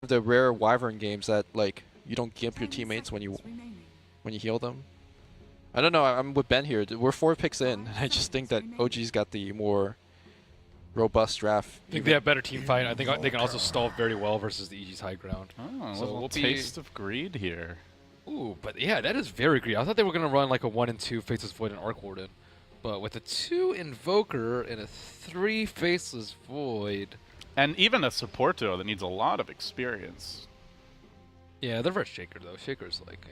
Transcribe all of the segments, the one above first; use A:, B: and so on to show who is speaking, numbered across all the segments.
A: the rare Wyvern games that like you don't gimp your teammates when you heal them. I don't know. I'm with Ben here. We're 4 picks in. I just think that OG's got the more robust draft.
B: I think they have better team fight. I think they can also stall very well versus the EG's high ground.
C: Oh,
B: So
C: a little
B: we'll
C: taste of greed here.
B: Ooh, but yeah, that is very greedy. I thought they were going to run like a 1 and 2 Faceless Void and Arc Warden. But with a 2 Invoker and a 3 Faceless Void.
C: And even a support duo that needs a lot of experience.
B: Yeah, they're versus Shaker though. Shaker's like,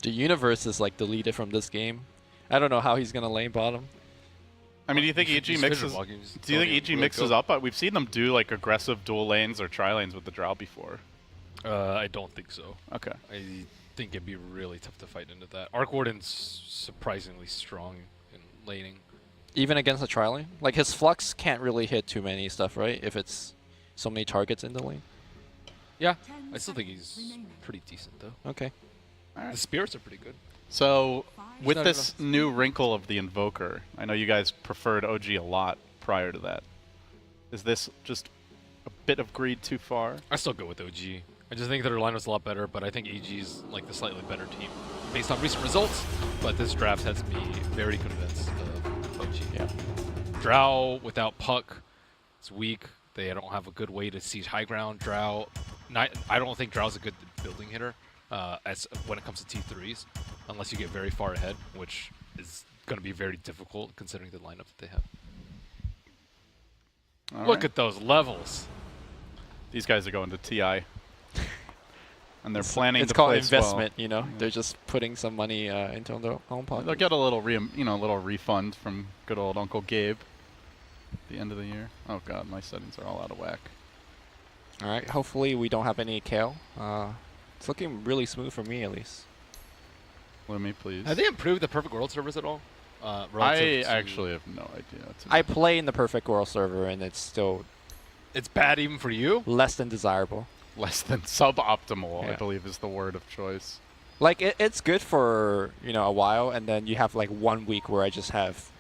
A: The universe is like deleted from this game. I don't know how he's gonna lane bottom.
C: I mean, do you think EG mixes? Do you think EG mixes up? We've seen them do like aggressive dual lanes or tri lanes with the Drow before.
B: I don't think so.
C: Okay.
B: I think it'd be really tough to fight into that. Arc Warden's surprisingly strong in laning.
A: Even against a tri-lane? Like his flux can't really hit too many stuff, right? If it's so many targets in the lane.
B: Yeah, I still think he's pretty decent though.
A: Okay.
B: The spirits are pretty good.
C: So with
B: not
C: this new wrinkle of the Invoker, I know you guys preferred OG a lot prior to that. Is this just a bit of greed too far?
B: I still go with OG. I just think their lineup's a lot better, but I think AG's like the slightly better team based on recent results. But this draft has me very convinced of OG.
A: Yeah.
B: Drow without Puck is weak. They don't have a good way to siege high ground. Drow, I don't think Drow's a good building hitter as when it comes to T3s, unless you get very far ahead, which is going to be very difficult considering the lineup that they have. Look at those levels.
C: These guys are going to TI. And they're planning
A: It's
C: to
A: called
C: play
A: investment,
C: well.
A: you know. They're just putting some money into their own pocket.
C: They'll get a little little refund from good old Uncle Gabe at the end of the year. Oh god, my settings are all out of whack.
A: All right. Hopefully we don't have any Kale. It's looking really smooth for me at least.
C: Let me please.
B: Have they improved the Perfect World servers at all?
C: I actually have no idea.
A: I play in the Perfect World server and it's still
B: It's bad even for you?
A: less than desirable.
C: Less than suboptimal, I
A: Yeah.
C: believe is the word of choice.
A: Like it's good for, you know, a while, and then you have like 1 week where I just have,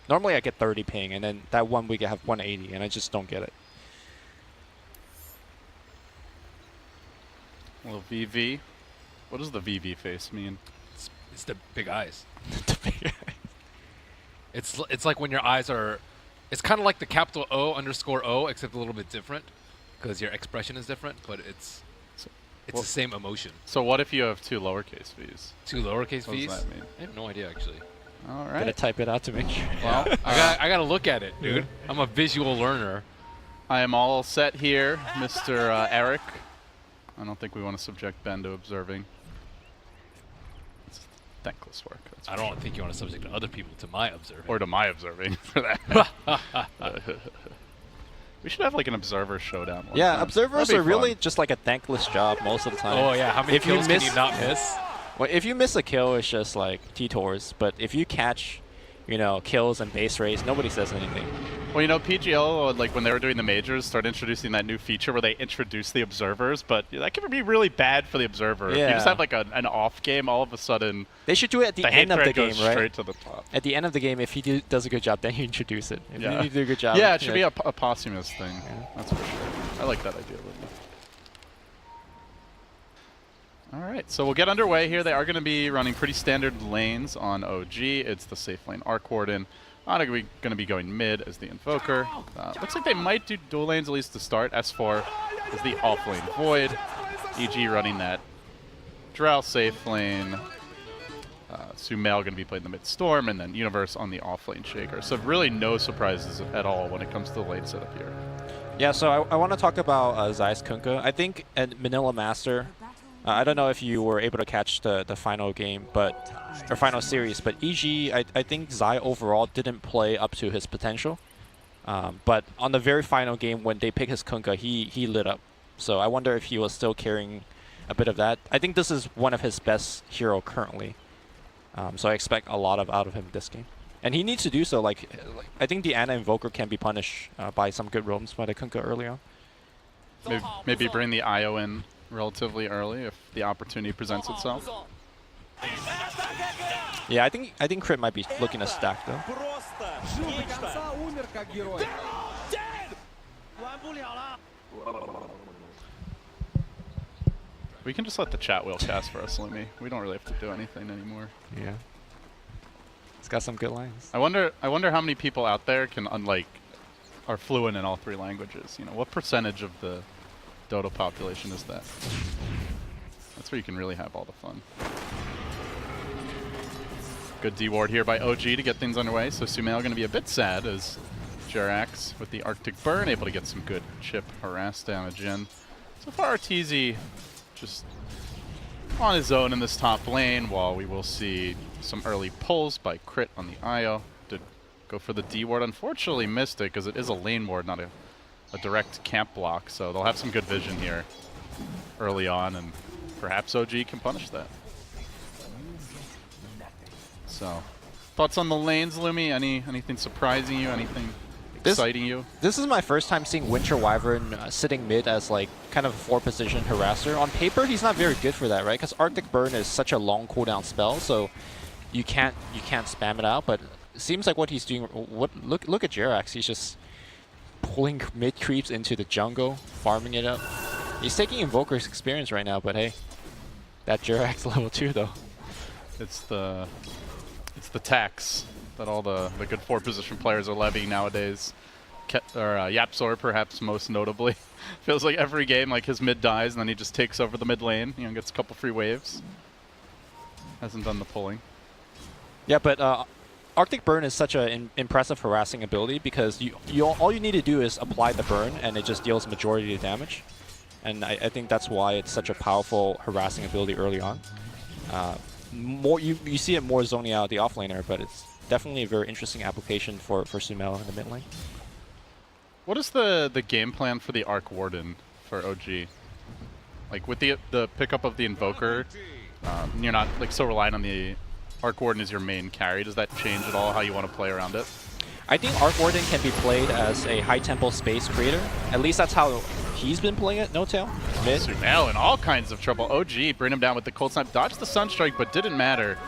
A: normally I get 30 ping, and then that 1 week I have 180, and I just don't get it.
C: A little VV. What does the VV face mean?
B: It's the big eyes. It's like when your eyes are, it's kind of like the capital O_O, except a little bit different, because your expression is different, but it's the same emotion.
C: So what if you have 2 lowercase v's?
B: 2 lowercase
C: What
B: v's?
C: does that mean?
B: I have no idea actually.
C: All
A: Gotta
C: right.
A: type it out to make sure.
C: Well,
B: I gotta look at it, dude. I'm a visual learner.
C: I am all set here, Mr. Eric. I don't think we want to subject Ben to observing. It's thankless work. That's
B: I don't think you want to subject other people to my observing.
C: or to my observing for that. We should have like an observer showdown. one
A: Yeah,
C: time.
A: observers
C: That'd
A: are
C: be
A: really
C: fun.
A: just like a thankless job most of the time.
B: Oh yeah, how many
A: If you
B: kills can
A: miss-
B: you not miss?
A: Well, if you miss a kill, it's just like T-Tours. But if you catch, you know, kills and base race, nobody says anything.
C: Well, you know, PGL, like when they were doing the majors, started introducing that new feature where they introduce the observers, but that can be really bad for the observer. If you just
A: Yeah.
C: have like an off game, all of a sudden
A: They should do it at the
C: the hate
A: end of the
C: thread
A: game,
C: goes
A: right?
C: straight to the top.
A: At the end of the game, if he does a good job, then you introduce it. If
C: Yeah.
A: you do a good job,
C: Yeah, it should be a posthumous thing.
A: Yeah.
C: That's for sure. I like that idea. All right, so we'll get underway here. They are going to be running pretty standard lanes on OG. It's the safe lane Arc Warden. I'm going to be going mid as the Invoker. Looks like they might do dual lanes at least to start. S4 is the off lane Void. EG running that Drow safe lane. Sumail going to be playing the mid Storm, and then Universe on the off lane Shaker. So really no surprises at all when it comes to the lane setup here.
A: Yeah, so I want to talk about Zai's Kunkka. I think at Manila Master, I don't know if you were able to catch the final game, or final series, but EG, I think Zai overall didn't play up to his potential. But on the very final game, when they picked his Kunkka, he lit up. So I wonder if he was still carrying a bit of that. I think this is one of his best hero currently. So I expect a lot out of him this game. And he needs to do so. Like I think the Ana Invoker can be punished by some good roams by the Kunkka early on.
C: Maybe bring the IO in relatively early if the opportunity presents itself.
A: Yeah, I think Crit might be looking to stack though.
C: We can just let the chat wheel cast for us, Lumi. We don't really have to do anything anymore.
A: Yeah. It's got some good lines.
C: I wonder how many people out there can are fluent in all 3 languages. You know, what percentage of the Dota population is that? That's where you can really have all the fun. Good D-ward here by OG to get things underway. So Sumail going to be a bit sad as Jerax with the Arctic Burn able to get some good chip harass damage in. So far TZ just on his own in this top lane, while we will see some early pulls by Crit on the IO. Did go for the D-ward. Unfortunately missed it because it is a lane ward, not a direct camp block. So they'll have some good vision here early on, and perhaps OG can punish that. So, thoughts on the lanes, Lumi? Anything surprising you? Anything exciting you?
A: This is my first time seeing Winter Wyvern sitting mid as like kind of a 4-position harasser. On paper, he's not very good for that, right? Because Arctic Burn is such a long cooldown spell, so you can't spam it out. But it seems like what he's doing. Look at Jerax. He's just pulling mid creeps into the jungle, farming it up. He's taking Invoker's experience right now, but hey, that Jerax level 2 though.
C: It's the tax that all the good 4-position players are levying nowadays. Yapzor perhaps most notably. Feels like every game like his mid dies and then he just takes over the mid lane, you know, gets a couple free waves. Hasn't done the pulling.
A: Yeah, but Arctic Burn is such an impressive harassing ability because all you need to do is apply the burn and it just deals majority of damage. And I think that's why it's such a powerful harassing ability early on. You see it more zoning out the offlaner, but it's definitely a very interesting application for Sumail in the mid lane.
C: What is the game plan for the Arc Warden for OG? Like with the pickup of the Invoker, you're not like so reliant on the Arc Warden as your main carry. Does that change at all how you want to play around it?
A: I think Arc Warden can be played as a high tempo space creator. At least that's how he's been playing it. No tail. Mid.
C: Sumail in all kinds of trouble. OG bring him down with the Cold Snap. Dodged the Sunstrike, but didn't matter.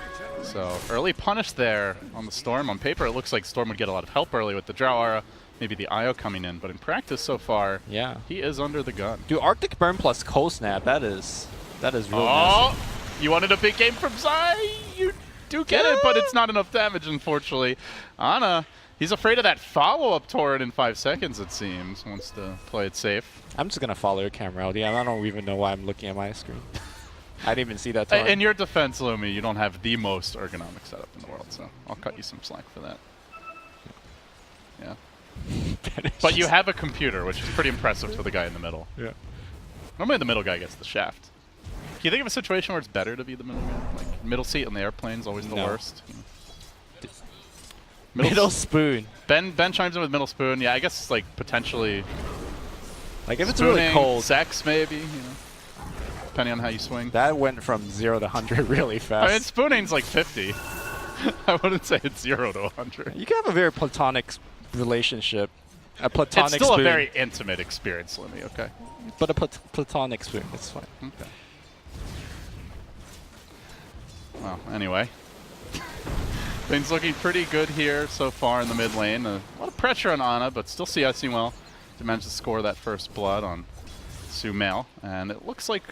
C: So early punish there on the Storm. On paper, it looks like Storm would get a lot of help early with the Drow Aura, maybe the IO coming in. But in practice so far,
A: yeah,
C: he is under the gun.
A: Dude, Arctic Burn plus Cold Snap, that is real nasty.
C: You wanted a big game from Zai? You do get it, but it's not enough damage, unfortunately. Ana, he's afraid of that follow-up torrent in 5 seconds, it seems. Wants to play it safe.
A: I'm just going to follow your camera out. Yeah, I don't even know why I'm looking at my screen. I didn't even see that torrent.
C: In your defense, Lumi, you don't have the most ergonomic setup in the world, so I'll cut you some slack for that. Yeah. But you have a computer, which is pretty impressive for the guy in the middle.
A: Yeah.
C: Normally the middle guy gets the shaft. Can you think of a situation where it's better to be the middle guy? Like, middle seat on the airplane is always the worst.
A: Middle spoon.
C: Ben chimes in with middle spoon. Yeah, I guess like potentially.
A: Like if it's
C: spooning,
A: really cold.
C: sex maybe, you know, depending on how you swing.
A: That went from 0 to 100 really fast.
C: I mean, spooning's like 50. I wouldn't say it's 0 to 100.
A: You can have a very platonic relationship. A platonic
C: It's still
A: spoon.
C: a very intimate experience, Lemmy, okay?
A: But a platonic spoon, it's fine.
C: Okay. Well, anyway. Things looking pretty good here so far in the mid lane. A lot of pressure on Ana, but still CSing well to manage to score that first blood on Sumail. And it looks like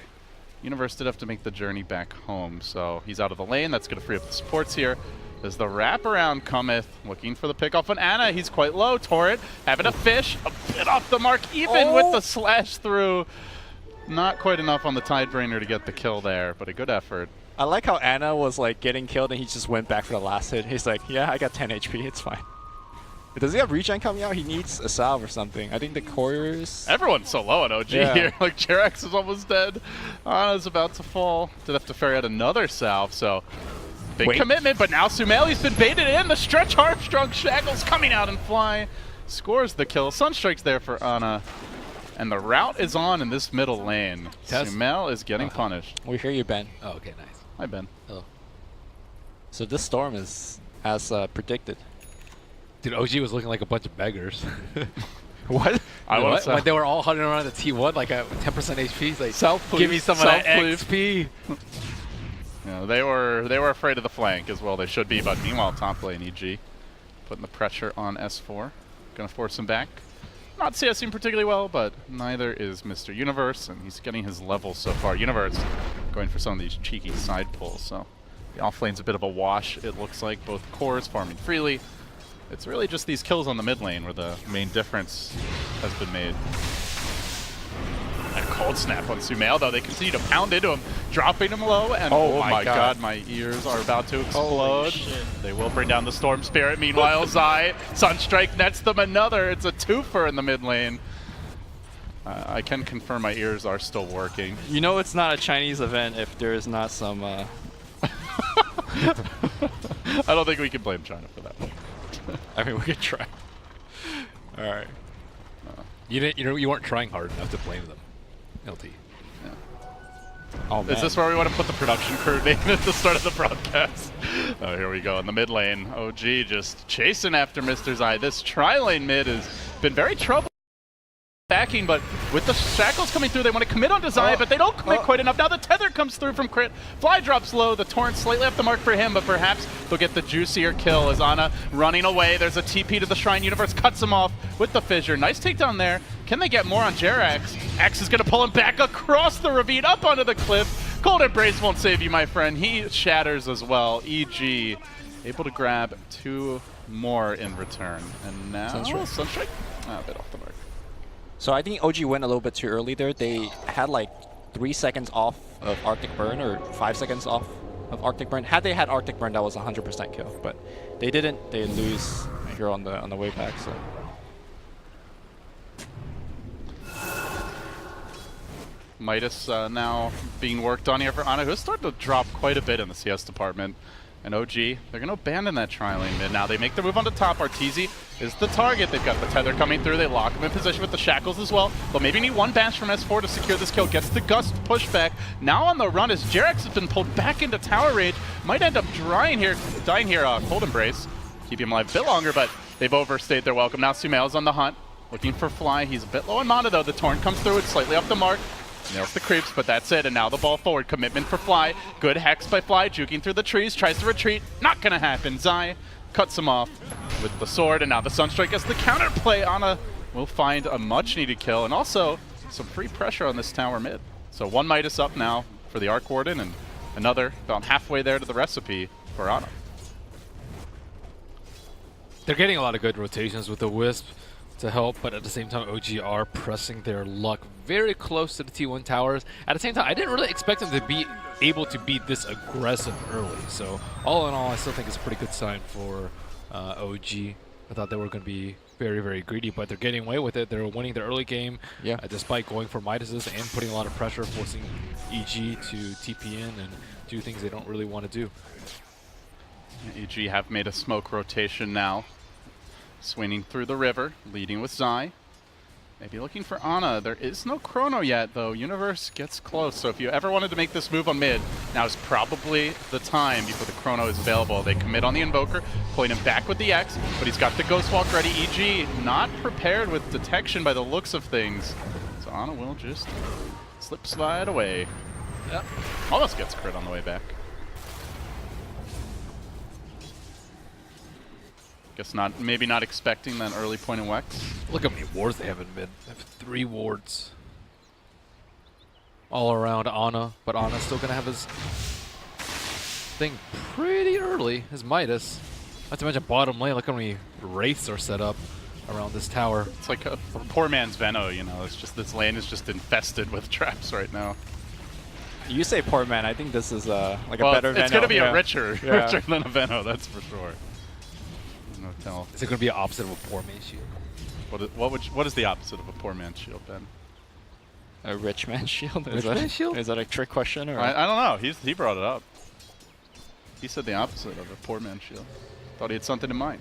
C: Universe did have to make the journey back home. So he's out of the lane. That's going to free up the supports here. As the wraparound cometh, looking for the pickoff on Ana. He's quite low. Torrent having a fish, a bit off the mark, even with the slash through. Not quite enough on the Tidebrainer to get the kill there, but a good effort.
A: I like how Ana was like getting killed and he just went back for the last hit. He's like, yeah, I got 10 HP, it's fine. Does he have regen coming out? He needs a salve or something. I think the couriers...
C: Everyone's so low on OG here. Like, Jerax is almost dead. Ana's about to fall. Did have to ferry out another salve, so... Big commitment, but now Sumail's been baited in. The stretch Armstrong shackles coming out and fly. Scores the kill. Sunstrike's there for Ana. And the route is on in this middle lane. Sumail is getting punished.
A: We hear you, Ben.
B: Oh, okay, nice.
C: Hi, Ben.
B: Hello.
A: So this storm is as predicted.
B: Dude, OG was looking like a bunch of beggars.
A: What?
B: When they were all hunting around the T1 like a 10% HP, he's like,
C: Self,
B: give me some of that XP.
C: Yeah, they were afraid of the flank as well. They should be, but meanwhile, top lane EG putting the pressure on S4. Gonna force him back. not CSing particularly well, but neither is Mr. Universe, and he's getting his levels so far. Universe going for some of these cheeky side pulls, so the offlane's a bit of a wash, it looks like. Both cores farming freely. It's really just these kills on the mid lane where the main difference has been made. And a cold snap on Sumail, though. They continue to pound into him, dropping him low, and oh my god, my ears are about to explode. They will bring down the Storm Spirit. Meanwhile, Zai, Sunstrike nets them another. It's a twofer in the mid lane. I can confirm my ears are still working.
A: You know it's not a Chinese event if there is not some...
C: I don't think we can blame China for that one.
A: I mean, we could try. All right.
B: You weren't trying hard enough to blame them. LT.
C: Yeah.
A: Oh, man.
C: Is this where we want to put the production crew name at the start of the broadcast? Oh, here we go in the mid lane. OG just chasing after Mr. Zai. This tri-lane mid has been very trouble backing, but with the shackles coming through, they want to commit onto Zai, but they don't commit quite enough. Now the tether comes through from Crit. Fly drops low. The Torrent slightly off the mark for him, but perhaps they'll get the juicier kill as Ana running away. There's a TP to the Shrine. Universe cuts him off with the fissure. Nice takedown there. Can they get more on Jerax? X is going to pull him back across the ravine, up onto the cliff. Cold Embrace won't save you, my friend. He shatters as well. EG able to grab 2 more in return. And now Sunstrike? A bit off the mark.
A: So I think OG went a little bit too early there. They had like 3 seconds off of Arctic Burn, or 5 seconds off of Arctic Burn. Had they had Arctic Burn, that was a 100% kill, but they didn't. They lose here on the way back. So
C: Midas now being worked on here for Ana, who's starting to drop quite a bit in the CS department. And OG, they're going to abandon that tri-lane mid. Now they make the move on the top. Arteezy is the target. They've got the tether coming through. They lock him in position with the shackles as well. They'll maybe need 1 bash from S4 to secure this kill. Gets the Gust pushback. Now on the run as Jerax has been pulled back into tower range. Might end up dying here. Cold Embrace. Keep him alive a bit longer, but they've overstayed their welcome. Now Sumail's on the hunt, looking for Fly. He's a bit low on mana though. The Torrent comes through. It's slightly off the mark. Nails the creeps, but that's it. And now the ball forward. Commitment for Fly. Good hex by Fly, juking through the trees. Tries to retreat. Not gonna happen. Zai cuts him off with the sword, and now the Sunstrike gets the counterplay. Ana will find a much-needed kill, and also some free pressure on this tower mid. So 1 Midas up now for the Arc Warden, and another about halfway there to the recipe for Ana.
B: They're getting a lot of good rotations with the Wisp to help, but at the same time, OG are pressing their luck very close to the T1 towers. At the same time, I didn't really expect them to be able to be this aggressive early. So all in all, I still think it's a pretty good sign for OG. I thought they were going to be very, very greedy, but they're getting away with it. They're winning the early game, despite going for Midases and putting a lot of pressure, forcing EG to TP in and do things they don't really want to do.
C: EG have made a smoke rotation now. Swinging through the river, leading with Zai. Maybe looking for Ana. There is no Chrono yet, though. Universe gets close, so if you ever wanted to make this move on mid, now is probably the time before the Chrono is available. They commit on the Invoker, pulling him back with the X, but he's got the Ghost Walk ready. EG not prepared with detection by the looks of things. So Ana will just slide away. Yep. Almost gets crit on the way back. Guess not, maybe not expecting that early point in Wex.
B: Look how many wards they have in mid. They have 3 wards all around Ana, but Ana's still gonna have his thing pretty early, his Midas. Not to mention bottom lane, look how many wraiths are set up around this tower.
C: It's like a poor man's Veno, you know, it's just, this lane is just infested with traps right now.
A: You say poor man, I think this is like
C: well,
A: a better Veno.
C: It's gonna be a richer than a Veno, that's for sure. No tell.
B: Is it going to be the opposite of a poor man's shield?
C: What is the opposite of a poor man's shield, Ben?
A: A rich man's shield?
B: Rich man's shield?
A: Is that a trick question? Or?
C: I don't know. He brought it up. He said the opposite of a poor man's shield. Thought he had something in mind.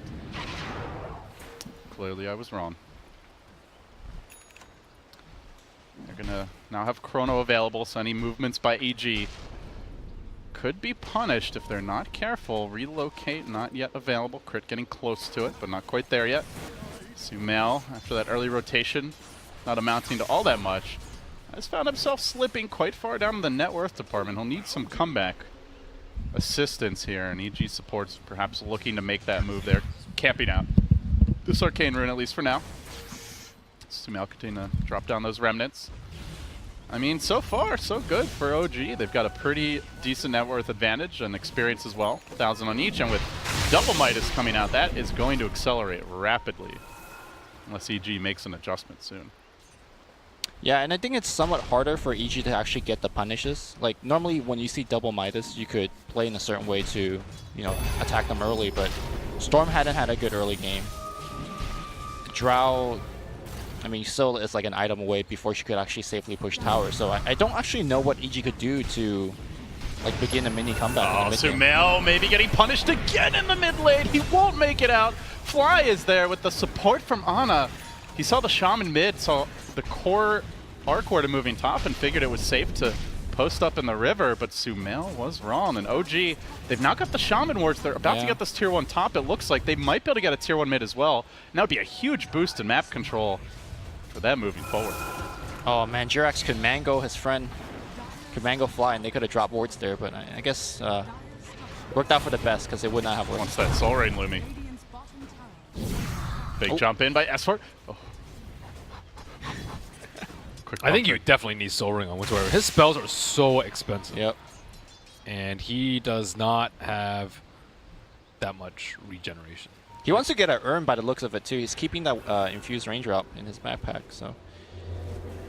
C: Clearly I was wrong. They're going to now have Chrono available, so any movements by EG could be punished if they're not careful. Relocate, not yet available. Crit getting close to it, but not quite there yet. Sumail, after that early rotation, not amounting to all that much, has found himself slipping quite far down in the net worth department. He'll need some comeback assistance here, and EG supports perhaps looking to make that move there. Camping out this Arcane Rune, at least for now. Sumail continue to drop down those remnants. I mean, so far, so good for OG. They've got a pretty decent net worth advantage and experience as well. 1,000 on each, and with double Midas coming out, that is going to accelerate rapidly. Unless EG makes an adjustment soon.
A: Yeah, and I think it's somewhat harder for EG to actually get the punishes. Like, normally when you see double Midas, you could play in a certain way to, you know, attack them early, but Storm hadn't had a good early game. Drow, I mean, still is like an item away before she could actually safely push tower. So I don't actually know what EG could do to like begin a mini comeback.
C: Oh, Sumail maybe getting punished again in the mid lane. He won't make it out. Fly is there with the support from Ana. He saw the Shaman mid, saw the core Arc Warden moving top and figured it was safe to post up in the river, but Sumail was wrong. And OG, they've now got the Shaman wards. They're about to get this tier 1 top. It looks like they might be able to get a tier 1 mid as well. And that would be a huge boost in map control for them moving forward.
A: Oh man, Jirax could mango his friend. Could mango Fly, and they could have dropped wards there, but I guess worked out for the best because they would not have wards.
C: Wants that Soul Rain Lumi. Big jump in by S4. Oh.
B: I think you definitely need Soul Ring on whatsoever. His spells are so expensive.
A: Yep.
B: And he does not have that much regeneration.
A: He wants to get an urn by the looks of it too. He's keeping that infused ranger up in his backpack, so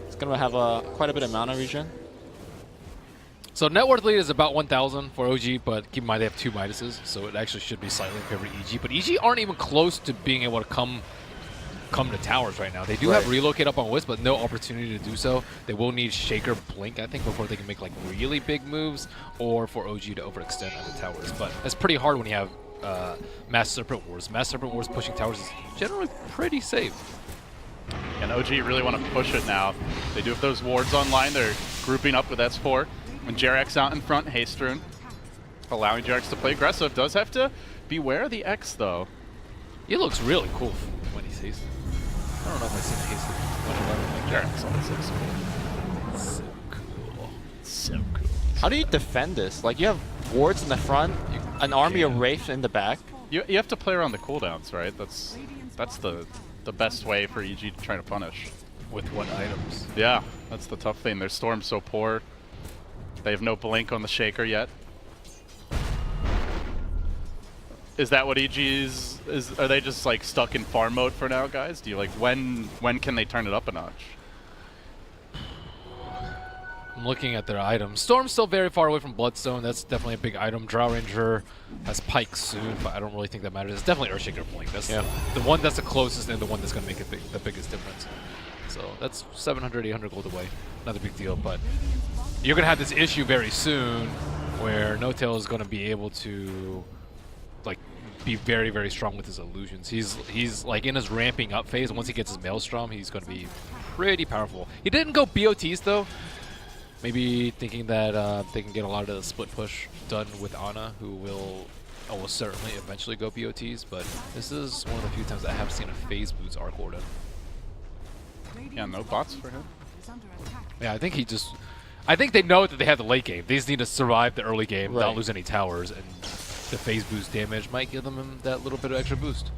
A: it's gonna have quite a bit of mana regen.
B: So net worth lead is about 1,000 for OG, but keep in mind they have 2 Midases, so it actually should be slightly in favor of EG. But EG aren't even close to being able to come to towers right now. They do have relocate up on Wisp, but no opportunity to do so. They will need Shaker Blink, I think, before they can make like really big moves, or for OG to overextend on the towers. But it's pretty hard when you have Mass Serpent Wars. Mass Serpent Wars pushing towers is generally pretty safe.
C: And OG really want to push it now. They do have those wards online. They're grouping up with S4. And Jerax out in front, Haste Rune, allowing Jerax to play aggressive. Does have to beware of the X, though.
B: He looks really cool when he's hasted. I don't know if I've seen a hasted when
C: Jerax always looks cool.
B: So cool.
C: So cool.
A: How do you defend this? Like, you have wards in the front, an army of Wraith in the back.
C: You have to play around the cooldowns, right? That's the best way for EG to try to punish.
B: With what items?
C: Yeah, that's the tough thing. Their Storm's so poor. They have no blink on the Shaker yet. Is that what EG's is? Are they just like stuck in farm mode for now, guys? Do you like when can they turn it up a notch?
B: I'm looking at their items. Storm's still very far away from Bloodstone. That's definitely a big item. Drow Ranger has Pike soon, but I don't really think that matters. It's definitely Earthshaker Blink. That's the one that's the closest and the one that's going to make the biggest difference. So that's 700, 800 gold away. Not a big deal, but you're going to have this issue very soon where No-Tail is going to be able to like be very, very strong with his illusions. He's like in his ramping up phase. Once he gets his Maelstrom, he's going to be pretty powerful. He didn't go BOTs though. Maybe thinking that they can get a lot of the split push done with Ana, who will almost certainly eventually go BOTs, but this is one of the few times I have seen a phase boots Arc Warden.
C: Yeah, no bots for him.
B: Yeah, I think they know that they have the late game. They just need to survive the early game, not lose any towers, and the phase boost damage might give them that little bit of extra boost.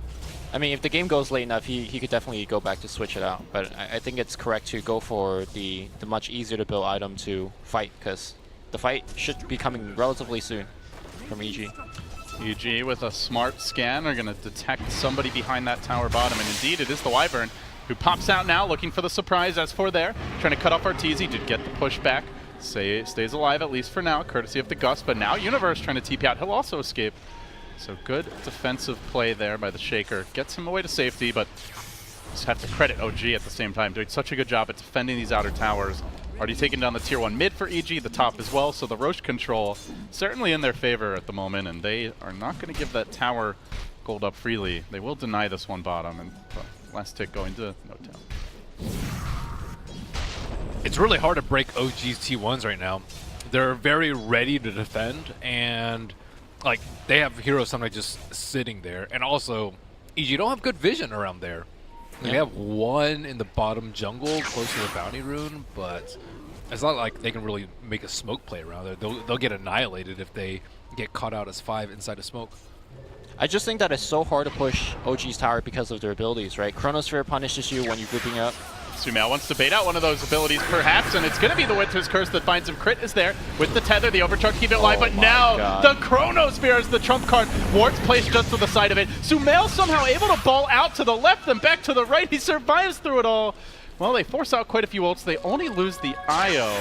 A: I mean, if the game goes late enough, he could definitely go back to switch it out. But I think it's correct to go for the much easier to build item to fight, because the fight should be coming relatively soon from EG.
C: EG with a smart scan are going to detect somebody behind that tower bottom, and indeed it is the Wyvern, who pops out now looking for the surprise. S4 there, trying to cut off Arteezy, did get the push back. Stays alive at least for now, courtesy of the Gust, but now Universe trying to TP out. He'll also escape. So good defensive play there by the Shaker. Gets him away to safety, but just have to credit OG at the same time. Doing such a good job at defending these outer towers. Already taking down the tier 1 mid for EG, the top as well. So the Roche control certainly in their favor at the moment, and they are not going to give that tower gold up freely. They will deny this one bottom, and last tick going to No-Tail.
B: It's really hard to break OG's T1s right now. They're very ready to defend, and like they have Hero Samurai just sitting there, and also EG don't have good vision around there. They have one in the bottom jungle close to the bounty rune, but it's not like they can really make a smoke play around there. They'll get annihilated if they get caught out as 5 inside of smoke.
A: I just think that it's so hard to push OG's tower because of their abilities, right? Chronosphere punishes you when you're grouping up.
C: Sumail wants to bait out one of those abilities, perhaps, and it's going to be the Winter's Curse that finds him. Crit is there with the tether, the overcharge to keep it alive, but now the Chronosphere is the trump card. Ward's placed just to the side of it. Sumail somehow able to ball out to the left and back to the right. He survives through it all. Well, they force out quite a few ults. They only lose the IO.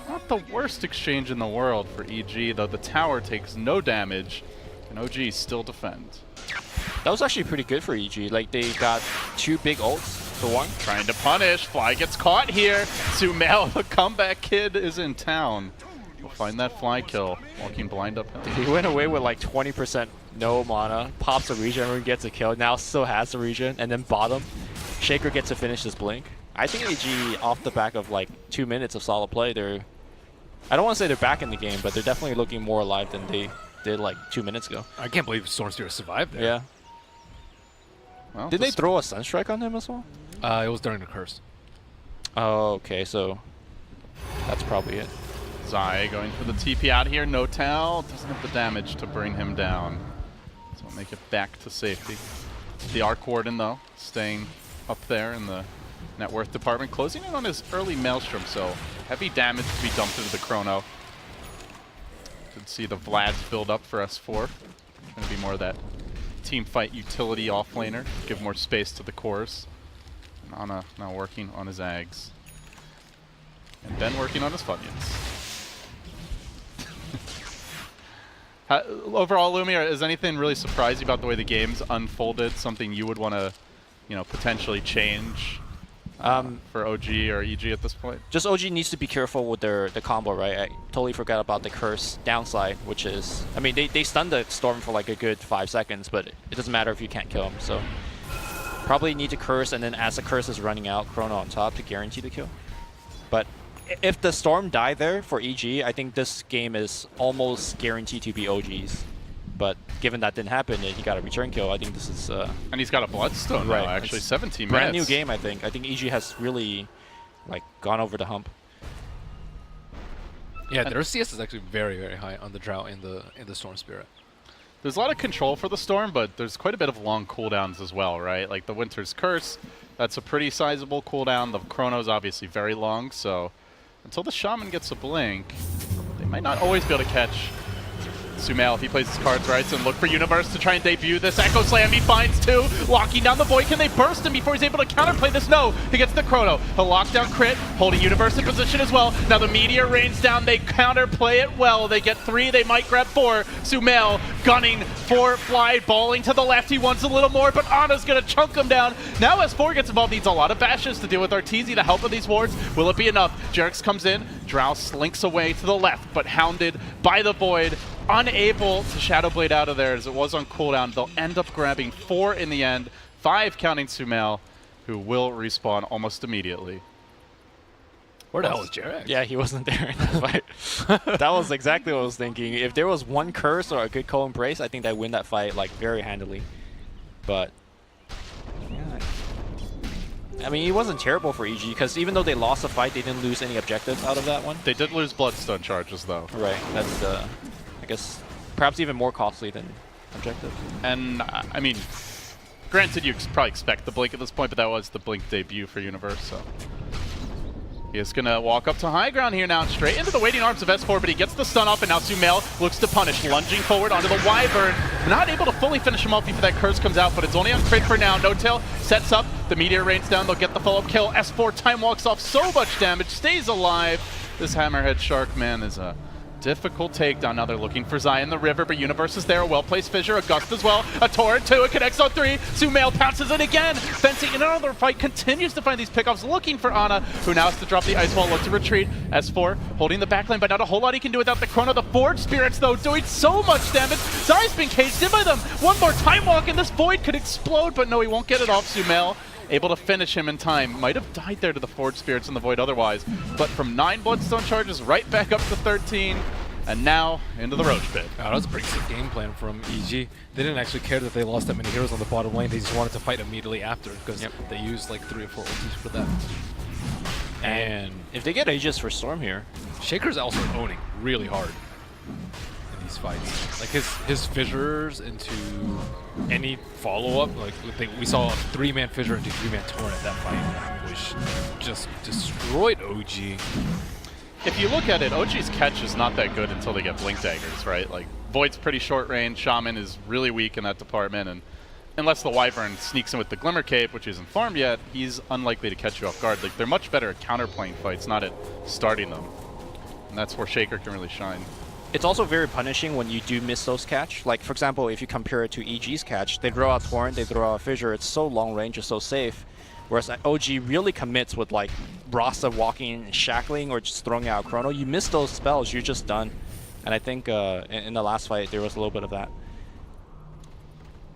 C: Not the worst exchange in the world for EG, though the tower takes no damage, and OG still defend.
A: That was actually pretty good for EG. Like, they got 2 big ults for one.
C: Trying to punish. Fly gets caught here. Sumail, the comeback kid, is in town. We'll find that fly kill. Walking blind uphill.
A: He went away with like 20% no mana, pops a regen, gets a kill, now still has the regen, and then bottom, Shaker gets to finish his blink. I think AG, off the back of like 2 minutes of solid play, I don't want to say they're back in the game, but they're definitely looking more alive than they did like 2 minutes ago.
B: I can't believe Storm Spirit survived there.
A: Yeah.
C: Well,
A: did they throw a Sunstrike on him as well?
B: It was during the curse.
A: Oh, okay, so that's probably it.
C: Zai going for the TP out here. No towel. Doesn't have the damage to bring him down. So we'll make it back to safety. The Arc Warden, though, staying up there in the net worth department. Closing in on his early Maelstrom, so heavy damage to be dumped into the Chrono. Should see the Vlads build up for S4. Going to be more of that team fight utility offlaner. Give more space to the cores. Ana now working on his Ags. And Ben working on his Funyuns. Overall, Lumia, is anything really surprised you about the way the game's unfolded? Something you would want to, potentially change for OG or EG at this point?
A: Just OG needs to be careful with the combo, right? I totally forgot about the curse downside, which is, I mean, they stunned the Storm for like a good 5 seconds, but it doesn't matter if you can't kill him. So probably need to curse, and then as the curse is running out, Chrono on top to guarantee the kill. But if the Storm died there for EG, I think this game is almost guaranteed to be OG's. But given that didn't happen, and he got a return kill, I think this is...
C: and he's got a Bloodstone
A: right.
C: now, actually.
A: It's
C: 17 minutes.
A: Brand new game, I think. I think EG has really gone over the hump.
B: Yeah, their CS is actually very, very high on the Drought in the Storm Spirit.
C: There's a lot of control for the Storm, but there's quite a bit of long cooldowns as well, right? Like the Winter's Curse, that's a pretty sizable cooldown. The Chrono's obviously very long, so until the Shaman gets a blink, they might not always be able to catch Sumail if he plays his cards right, and look for Universe to try and debut this Echo Slam. He finds 2, locking down the Void. Can they burst him before he's able to counterplay this? No, he gets the Chrono. A lockdown crit, holding Universe in position as well. Now the Meteor rains down, they counterplay it well. They get 3, they might grab 4. Sumail gunning for Fly, balling to the left. He wants a little more, but Ana's gonna chunk him down. Now S4 gets involved, needs a lot of bashes to deal with Arteezy to help with these wards. Will it be enough? Jerix comes in, Drow slinks away to the left, but hounded by the Void. Unable to Shadow Blade out of there as it was on cooldown. They'll end up grabbing 4 in the end. 5 counting Sumail, who will respawn almost immediately.
B: Where the hell was Jared?
A: Yeah, he wasn't there in that fight. That was exactly what I was thinking. If there was one curse or a good co-embrace, I think they'd win that fight very handily. But yeah, I mean, it wasn't terrible for EG because even though they lost the fight, they didn't lose any objectives out of that one.
C: They did lose Bloodstone charges though.
A: Right. That's I guess perhaps even more costly than objectives.
C: And I mean, granted, you probably expect the blink at this point, but that was the blink debut for Universe, so. He is going to walk up to high ground here now, straight into the waiting arms of S4, but he gets the stun off, and now Sumail looks to punish, lunging forward onto the Wyvern. Not able to fully finish him off before that curse comes out, but it's only on crit for now. No Tail sets up, the Meteor rains down, they'll get the follow-up kill. S4 time walks off so much damage, stays alive. This Hammerhead Shark man is a difficult takedown. Now they're looking for Zai in the river, but Universe is there. A well-placed fissure, a gust as well. A torrent 2, it connects on 3. Sumail pounces it again. Fencing in another fight, continues to find these pickoffs, looking for Ana, who now has to drop the ice wall, look to retreat. S4 holding the backline, but not a whole lot he can do without the Chrono. The Forge Spirits, though, doing so much damage. Zai's been caged in by them. One more time walk, and this Void could explode, but no, he won't get it off. Sumail able to finish him in time. Might have died there to the Forge Spirits in the Void otherwise, but from 9 Bloodstone charges right back up to 13. And now, into the Roach Pit.
B: Oh, that was a pretty sick game plan from EG. They didn't actually care that they lost that many heroes on the bottom lane. They just wanted to fight immediately after because they used like 3 or 4 ultis for that. And
A: if they get Aegis for Storm here,
B: Shaker's also owning really hard in these fights. Like his fissures into any follow-up, like we saw a 3-man fissure into 3-man torrent at that fight, which just destroyed OG.
C: If you look at it, OG's catch is not that good until they get Blink Daggers, right? Like, Void's pretty short range, Shaman is really weak in that department, and unless the Wyvern sneaks in with the Glimmer Cape, which isn't farmed yet, he's unlikely to catch you off guard. Like, they're much better at counterplaying fights, not at starting them. And that's where Shaker can really shine.
A: It's also very punishing when you do miss those catch. Like, for example, if you compare it to EG's catch, they throw out Torrent, they throw out Fissure, it's so long range, it's so safe. Whereas OG really commits with like Rasa walking and shackling or just throwing out Chrono. You miss those spells, you're just done. And I think in the last fight, there was a little bit of that.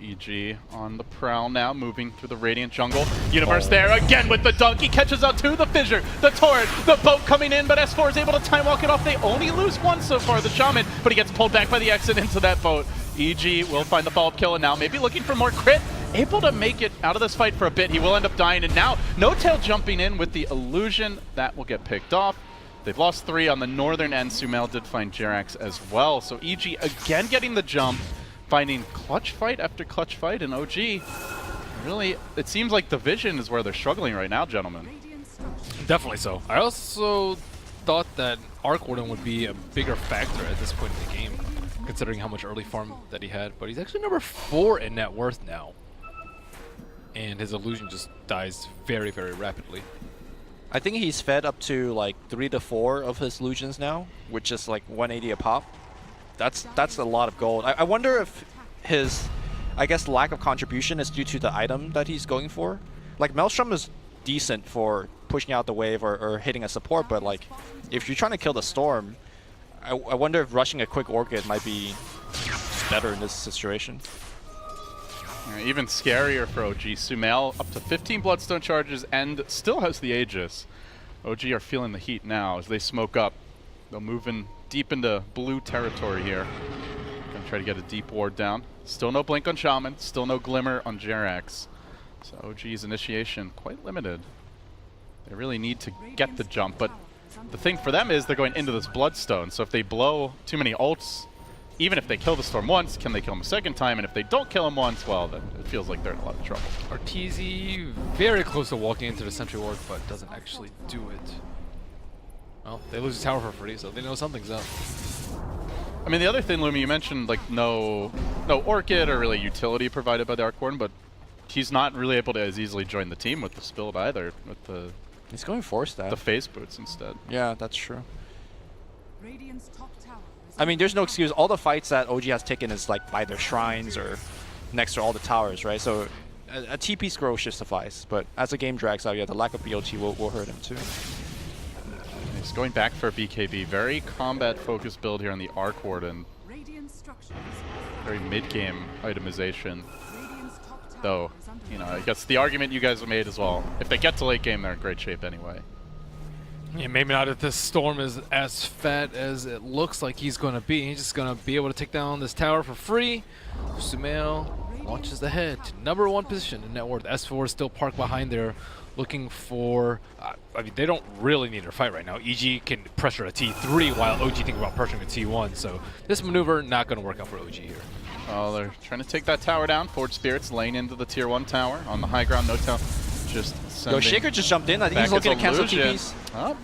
C: EG on the prowl now, moving through the Radiant jungle. Universe there again with the dunk. He catches out to the Fissure, the Torrent, the boat coming in, but S4 is able to time walk it off. They only lose one so far, the Shaman, but he gets pulled back by the exit into that boat. EG will find the follow-up kill, and now maybe looking for more crit. Able to make it out of this fight for a bit. He will end up dying, and now No-Tail jumping in with the illusion. That will get picked off. They've lost 3 on the northern end. Sumail did find Jerax as well. So EG again getting the jump, finding clutch fight after clutch fight, and OG really, it seems like the vision is where they're struggling right now, gentlemen.
B: Definitely so. I also thought that Arc Warden would be a bigger factor at this point in the game, considering how much early farm that he had. But he's actually number 4 in net worth now. And his illusion just dies very, very rapidly.
A: I think he's fed up to like 3 to 4 of his illusions now, which is like 180 a pop. That's a lot of gold. I wonder if his, I guess, lack of contribution is due to the item that he's going for. Like, Maelstrom is decent for pushing out the wave or hitting a support, but like, if you're trying to kill the Storm, I wonder if rushing a quick Orchid might be better in this situation.
C: Even scarier for OG. Sumail up to 15 Bloodstone charges and still has the Aegis. OG are feeling the heat now as they smoke up. They'll move in deep into blue territory here. Gonna try to get a deep ward down. Still no Blink on Shaman, still no Glimmer on Jerax. So OG's initiation quite limited. They really need to get the jump, but the thing for them is they're going into this Bloodstone, so if they blow too many ults, even if they kill the Storm once, can they kill him a second time? And if they don't kill him once, well, then it feels like they're in a lot of trouble.
B: Arteezy very close to walking into the Sentry Ward, but doesn't actually do it. Well, they lose the tower for free, so they know something's up.
C: I mean, the other thing, Lumi, you mentioned like no Orchid or really utility provided by the Arc Warden, but he's not really able to as easily join the team with the Spilled either, with the
A: He's going for stab.
C: the Phase Boots instead.
A: Yeah, that's true. I mean, there's no excuse. All the fights that OG has taken is like by their shrines or next to all the towers, right? So a TP scroll should suffice. But as the game drags out, yeah, the lack of BOT will hurt him too.
C: He's going back for a BKB. Very combat-focused build here on the Arc Warden. Very mid-game itemization. Though, you know, I guess the argument you guys have made as well. If they get to late game, they're in great shape anyway.
B: Yeah, maybe not if this Storm is as fat as it looks like he's going to be. He's just going to be able to take down this tower for free. Sumail launches ahead to number 1 position in net worth. S4 is still parked behind there, looking for... I mean, they don't really need to fight right now. EG can pressure a T3 while OG thinking about pressuring a T1. So this maneuver not going to work out for OG here.
C: Oh, they're trying to take that tower down. Forge Spirits laying into the Tier 1 tower on the high ground. No-Tail just sending...
A: Yo, Shaker just jumped in. I think he's looking to cancel TPs.
C: Oh.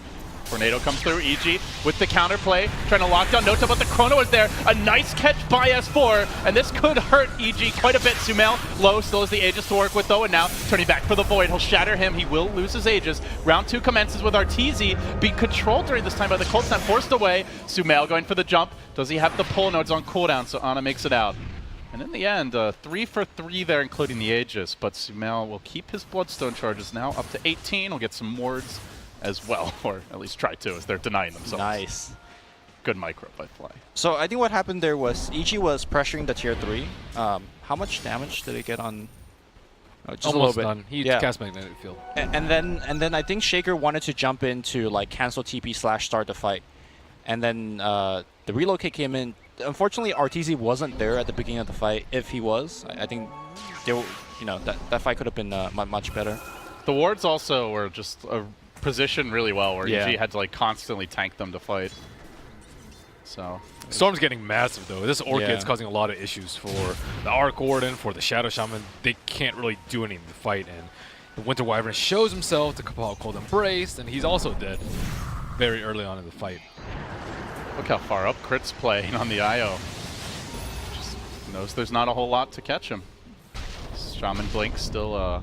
C: Tornado comes through, EG with the counterplay, trying to lock down No-Tail, but the Chrono is there. A nice catch by S4, and this could hurt EG quite a bit. Sumail low, still has the Aegis to work with though, and now turning back for the Void. He'll shatter him, he will lose his Aegis. Round 2 commences with Arteezy being controlled during this time by the Cold Snap, forced away. Sumail going for the jump. Does he have the pull? No, it's on cooldown, so Ana makes it out. And in the end, 3 for 3 there, including the Aegis, but Sumail will keep his Bloodstone charges now up to 18. He'll get some wards as well, or at least try to, as they're denying themselves.
A: Nice.
C: Good micro by Fly.
A: So I think what happened there was EG was pressuring the tier 3. How much damage did it get on? Oh, just
B: almost
A: a little
B: done.
A: bit.
B: He cast Magnetic Field.
A: And then I think Shaker wanted to jump in to like cancel TP / start the fight. And then the relocate came in. Unfortunately, Arteezy wasn't there at the beginning of the fight. If he was, I think they were, you know, that fight could have been much better.
C: The wards also were just positioned really well, where EG had to like constantly tank them to fight. So
B: Storm's getting massive though. This Orchid's
A: Yeah.
B: causing a lot of issues for the Arc Warden, for the Shadow Shaman. They can't really do anything to fight, and the Winter Wyvern shows himself to Cabal Cold Embrace, and he's also dead very early on in the fight.
C: look how far up Crit's playing on the IO. Just knows there's not a whole lot to catch him. Shaman Blink still a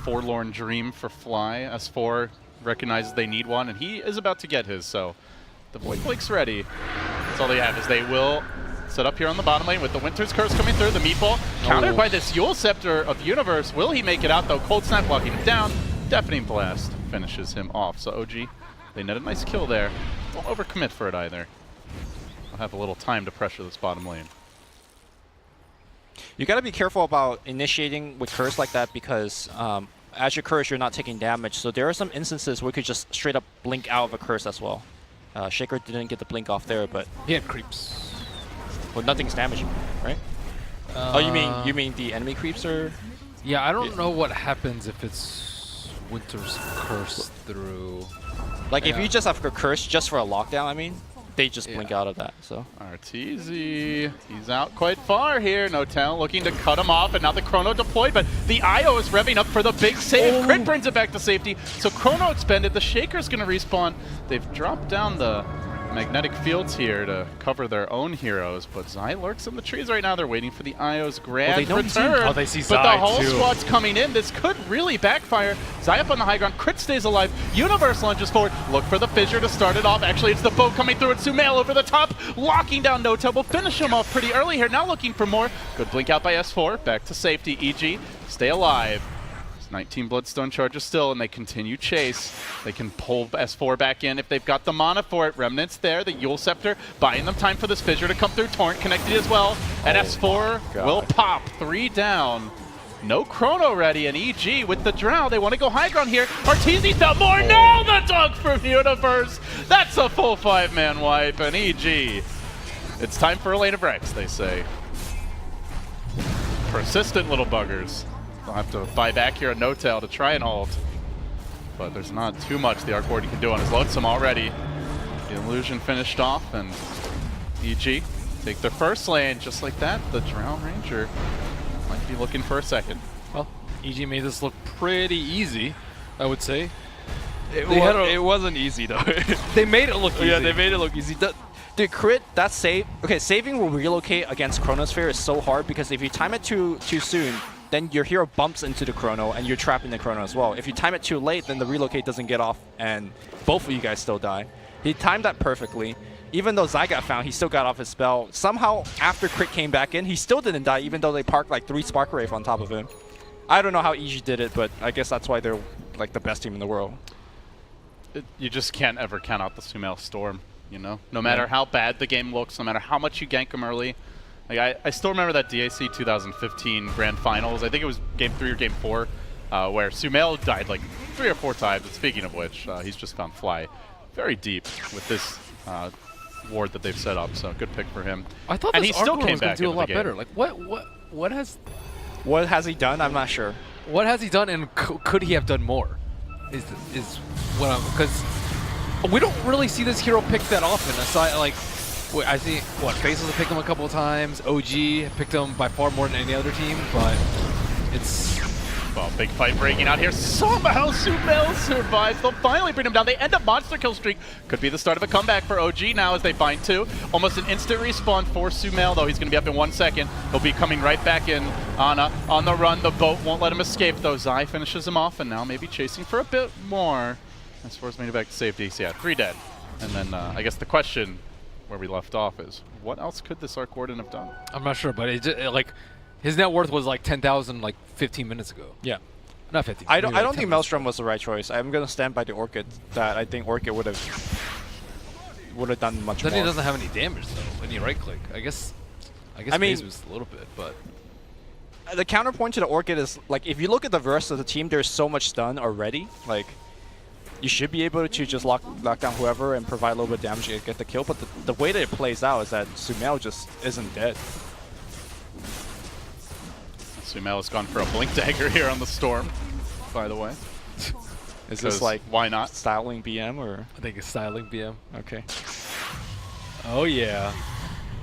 C: forlorn dream for Fly. S4 recognizes they need one, and he is about to get his, so the Void Blink's ready. That's all they have, is they will set up here on the bottom lane with the Winter's Curse coming through, the Meatball, countered by this Yule Scepter of Universe. Will he make it out, though? Cold Snap blocking him down. Deafening Blast finishes him off. So OG, they net a nice kill there. Don't overcommit for it either. I'll have a little time to pressure this bottom lane.
A: You gotta be careful about initiating with curse like that because as you curse, you're not taking damage. So there are some instances where you could just straight up blink out of a curse as well. Shaker didn't get the blink off there, but
B: He had creeps.
A: well, nothing's damaging, right? Oh, you mean the enemy creeps are?
B: Yeah, I don't know what happens if it's Winter's Curse through.
A: Like if
B: Yeah.
A: you just have a curse just for a lockdown, I mean, they just blink out of that. So
C: Arteezy, he's out quite far here. Notel looking to cut him off, and now the Chrono deployed, but the IO is revving up for the big save. Crit brings it back to safety, so Chrono expended. The Shaker's going to respawn. They've dropped down the magnetic fields here to cover their own heroes, but Zai lurks in the trees right now. They're waiting for the IO's grand
A: they don't see-
C: return.
B: Oh, they see
C: but
B: Zai,
C: the whole
B: too.
C: squad's coming in. This could really backfire. Zai up on the high ground. Crit stays alive. Universe lunges forward. Look for the fissure to start it off. Actually, it's the boat coming through, and Sumail over the top, locking down Notel. Will finish him off pretty early here. Now looking for more. Good blink out by S4. Back to safety. EG, stay alive. 19 Bloodstone charges still, and they continue chase. They can pull S4 back in if they've got the mana for it. Remnants there, the Yule Scepter, buying them time for this fissure to come through. Torrent connected as well, and S4 will pop. 3 down. No Chrono ready, and EG with the Drow. They want to go high ground here. Arteezy's got more. No, the dog from Universe. That's a full 5-man wipe, and EG. It's time for a lane of Rex, they say. Persistent little buggers. They'll have to buy back here a Notel to try and hold. But there's not too much the Arc Warden can do on his lonesome already. The illusion finished off, and EG take their first lane just like that. The Drown Ranger might be looking for a second.
B: Well, EG made this look pretty easy, I would say.
A: it wasn't easy though.
B: They made it look easy.
A: Yeah, they made it look easy. The crit, that save, okay, saving will relocate against Chronosphere is so hard because if you time it too soon, then your hero bumps into the Chrono and you're trapping the Chrono as well. If you time it too late, then the relocate doesn't get off and both of you guys still die. He timed that perfectly. Even though Zai got found, he still got off his spell. Somehow, after crit came back in, he still didn't die even though they parked like 3 Spark Wraith on top of him. I don't know how EG did it, but I guess that's why they're like the best team in the world.
C: You just can't ever count out the Sumail Storm, you know? No matter how bad the game looks, no matter how much you gank them early. Like I still remember that DAC 2015 Grand Finals. I think it was Game 3 or Game 4, where Sumail died like 3 or 4 times. And speaking of which, he's just found Fly very deep with this ward that they've set up. So good pick for him.
B: I thought
C: and
B: this
C: he still
B: Arc Warden
C: came
B: was gonna
C: back
B: do a
C: into the
B: lot
C: game.
B: better. Like what has
A: What has he done? I'm not sure.
B: he done, and could he have done more? Is what I'm, because we don't really see this hero picked that often. Aside, like, I think Faceless have picked him a couple of times. OG picked him by far more than any other team, but it's.
C: Well, big fight breaking out here. Somehow Sumail survives. They'll finally bring him down. They end up monster kill streak. Could be the start of a comeback for OG now as they find 2. Almost an instant respawn for Sumail, though. He's going to be up in 1 second. He'll be coming right back in. Ana on the run. The boat won't let him escape, though. Zai finishes him off, and now maybe chasing for a bit more. As far as made it back to safety. So yeah, 3 dead. And then I guess the question where we left off is, what else could this Arc Warden have done?
B: I'm not sure, but like his net worth was like 10,000 like 15 minutes ago.
A: Yeah.
B: Not 15.
A: I
B: maybe
A: don't
B: like 10
A: think
B: minutes
A: Maelstrom was the right choice. I'm gonna stand by the Orchid that I think Orchid would have done much
B: Then
A: more.
B: he doesn't have any damage though. Any right click. I guess
A: I mean-
B: Phase was a little bit, but
A: The counterpoint to the Orchid is like if you look at the rest of the team, there's so much stun already. Like you should be able to just lock down whoever and provide a little bit of damage and get the kill. But the way that it plays out is that Sumail just isn't dead.
C: Sumail has gone for a Blink Dagger here on the Storm, by the way.
A: Is this like
C: why not?
A: styling BM or
B: I think it's styling BM.
A: okay?
B: Oh, yeah.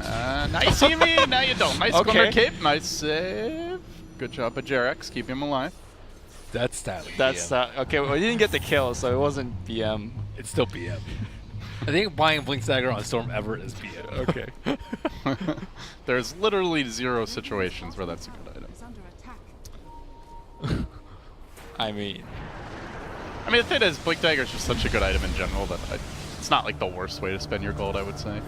C: Nice, Evie. Now you don't. Nice
A: Okay.
C: corner cape. Nice save. Good job by Jarex. Keep him alive.
B: That's Styling.
A: That's
B: BM.
A: okay. Well, he didn't get the kill, so it wasn't BM.
B: It's still BM. I think buying Blink Dagger on Storm Everett is BM.
A: Okay.
C: There's literally 0 situations where that's a good item.
A: I mean,
C: The thing is, Blink Dagger is just such a good item in general that it's not like the worst way to spend your gold, I would say.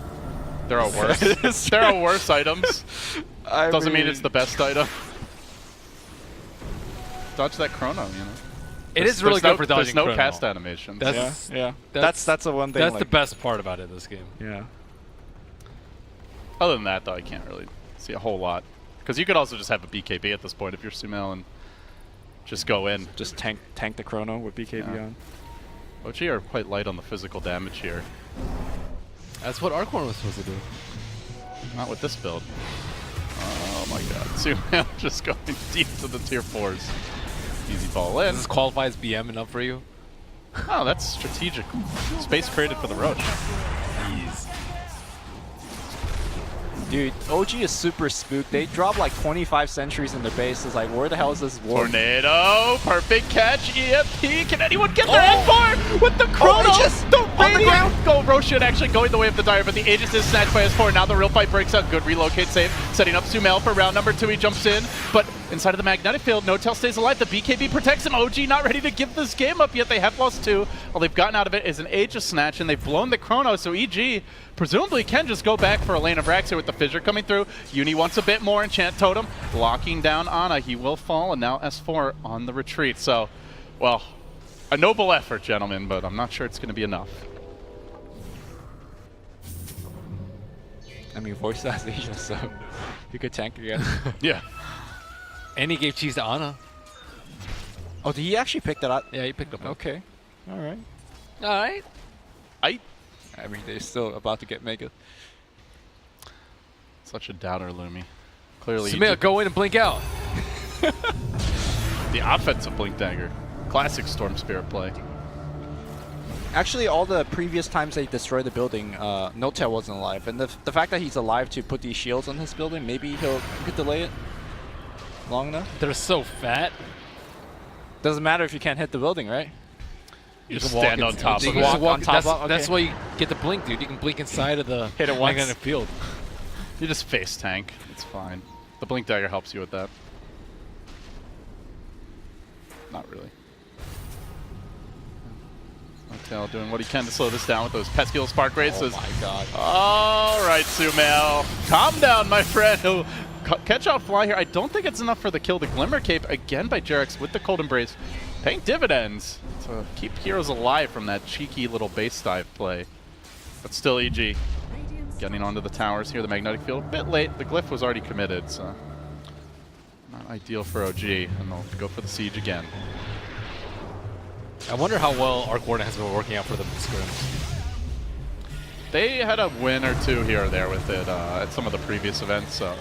C: There are worse. There are worse items. Doesn't mean it's the best item. Dodge that chrono, you know.
B: It is really good for
C: There's
B: dodging
C: no
B: chrono.
C: cast animations.
A: yeah. That's the one thing.
B: That's
A: like,
B: the best part about it, this game.
A: Yeah.
C: Other than that, though, I can't really see a whole lot. Because you could also just have a BKB at this point if you're Sumail and just go in.
A: Just tank the chrono with BKB
C: Yeah.
A: on.
C: OG are quite light on the physical damage here.
B: That's what Arcorn was supposed to do.
C: Not with this build. Oh my god. Sumail just going deep to the tier 4s. Easy ball in.
B: Does this qualify as BM enough for you?
C: Oh, that's strategic. Space created for the Roach.
B: Jeez.
A: Dude, OG is super spooked. They drop like 25 sentries in their base. It's like, where the hell is this war?
C: Tornado! Perfect catch! EMP! Can anyone get their N4 with the chrono?
A: Aegis!
C: The
A: On the
C: radiant!
A: ground!
C: Go Roshan actually going the way of the Dire, but the Aegis is snatched by S4. Now the real fight breaks out. Good relocate save. Setting up Sumail for round number 2. He jumps in, but inside of the magnetic field, No-Tail stays alive. The BKB protects him. OG not ready to give this game up yet. They have lost 2. All they've gotten out of it is an Aegis snatch, and they've blown the chrono, so EG presumably can just go back for a lane of Rax here with the Fissure coming through. Uni wants a bit more. Enchant Totem locking down Ana. He will fall, and now S4 on the retreat. So, well, a noble effort, gentlemen, but I'm not sure it's going to be enough.
A: I mean, voice has Asia, so you could tank again.
C: Yeah.
B: And he gave cheese to Ana.
A: Oh, did he actually pick that up?
B: Yeah, he picked up.
A: Okay. All right.
B: All right.
A: I mean, they're still about to get mega.
C: Such a doubter, Lumi. Clearly,
B: Sumail, go in and blink out.
C: the offensive Blink Dagger. Classic Storm Spirit play.
A: Actually, all the previous times they destroyed the building, No-Tail wasn't alive. And the fact that he's alive to put these shields on his building, maybe he could delay it long enough.
B: They're so fat.
A: Doesn't matter if you can't hit the building, right?
C: You just
B: can walk
C: stand on
B: in-
C: top
B: you
C: of
B: can
C: it.
B: just
A: Walk on top
B: that's,
A: of- okay.
B: that's why you get the blink, dude. You can blink inside of the
A: Hit it once.
B: magnetic field.
C: You just face tank. It's fine. The Blink Dagger helps you with that. Not really. No-Tail doing what he can to slow this down with those pesky little spark races.
A: Oh my god.
C: All right, Sumail. Calm down, my friend. He'll catch out fly here. I don't think it's enough for the kill. The Glimmer Cape, again by Jarex with the Cold Embrace, paying dividends to keep heroes alive from that cheeky little base dive play. But still, EG getting onto the towers here. The magnetic field a bit late. The glyph was already committed, so not ideal for OG. And they'll go for the siege again.
B: I wonder how well Arcorn has been working out for them in scrims.
C: They had a win or 2 here or there with it at some of the previous events, so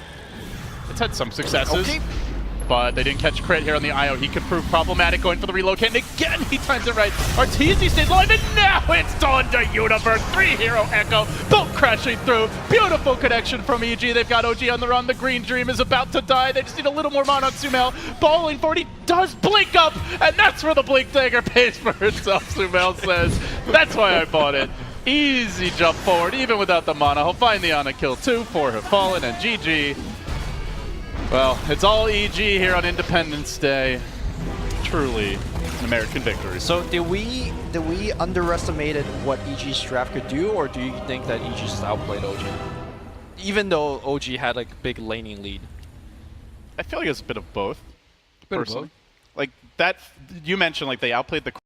C: it's had some successes.
A: Okay.
C: But they didn't catch crit here on the IO. He could prove problematic going for the relocate. And again, he times it right. Arteezy stays alive, and now it's Dawn to Universe. 3-hero Echo, both crashing through. Beautiful connection from EG. They've got OG on the run. The Green Dream is about to die. They just need a little more mana on Sumail. Balling forward, he does blink up, and that's where the Blink Dagger pays for itself, Sumail says. That's why I bought it. Easy jump forward, even without the mana. He'll find the Ana kill 2, 4 have fallen, and GG. Well, it's all EG here on Independence Day. Truly an American victory.
A: So did we underestimated what EG's draft could do, or do you think that EG just outplayed OG? Even though OG had like a big laning lead.
C: I feel like it's a bit of both.
B: Bit of
C: Personally.
B: both.
C: Like that, you mentioned like they outplayed the